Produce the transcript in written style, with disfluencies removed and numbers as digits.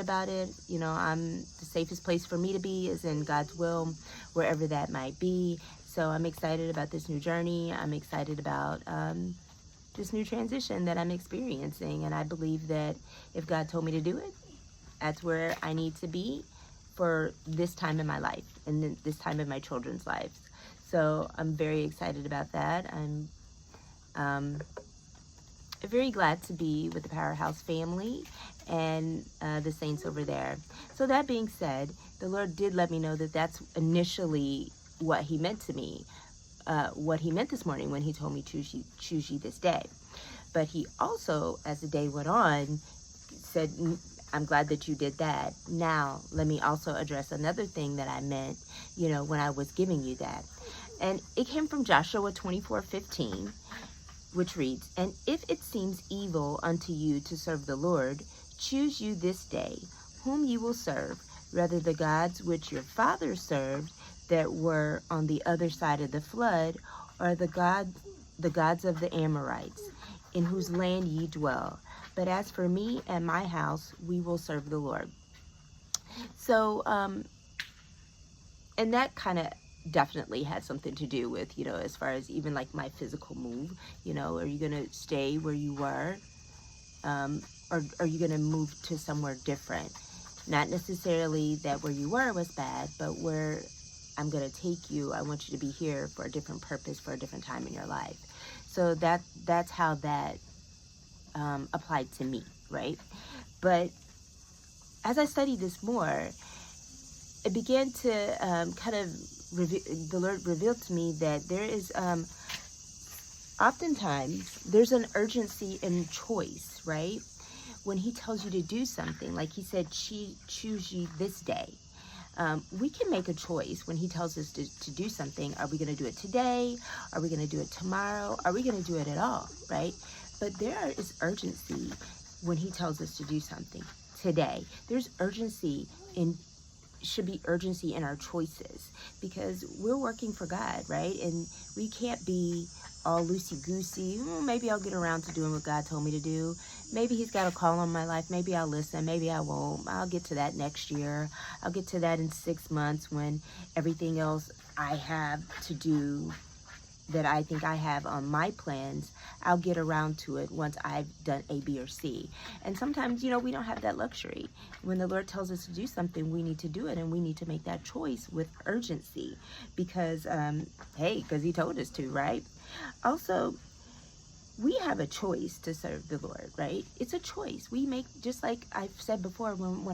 about it. You know, the safest place for me to be is in God's will, wherever that might be. So I'm excited about this new journey. I'm excited about this new transition that I'm experiencing. And I believe that if God told me to do it, that's where I need to be for this time in my life and then this time in my children's lives. So I'm very excited about that. I'm very glad to be with the Powerhouse family and the saints over there. So that being said, the Lord did let me know that that's initially what he meant to me, what he meant this morning when he told me choose ye this day. But he also, as the day went on, said, I'm glad that you did that. Now, let me also address another thing that I meant, you know, when I was giving you that. And it came from Joshua 24:15, which reads, and if it seems evil unto you to serve the Lord, choose you this day whom you will serve, rather the gods which your fathers served that were on the other side of the flood, or the gods of the Amorites, in whose land ye dwell. But as for me and my house, we will serve the Lord. So, and that kind of definitely had something to do with, you know, as far as even like my physical move, you know, are you going to stay where you were? Or are you going to move to somewhere different? Not necessarily that where you were was bad, but where I'm going to take you, I want you to be here for a different purpose, for a different time in your life. So that's how that applied to me, right? But as I studied this more, it began to kind of the Lord revealed to me that there is oftentimes there's an urgency in choice, right? When he tells you to do something, like he said, choose ye this day. We can make a choice when he tells us to do something. Are we going to do it today? Are we going to do it tomorrow? Are we going to do it at all, right? But there is urgency when he tells us to do something today. There's urgency should be urgency in our choices, because we're working for God, right? And we can't be all loosey-goosey. Maybe I'll get around to doing what God told me to do. Maybe he's got a call on my life. Maybe I'll listen. Maybe I won't. I'll get to that next year. I'll get to that in 6 months when everything else I have to do that I think I have on my plans, I'll get around to it once I've done A, B, or C. And sometimes, you know, we don't have that luxury. When the Lord tells us to do something, we need to do it, and we need to make that choice with urgency because, hey, because he told us to, right? Also, we have a choice to serve the Lord, right? It's a choice. We make, just like I've said before, when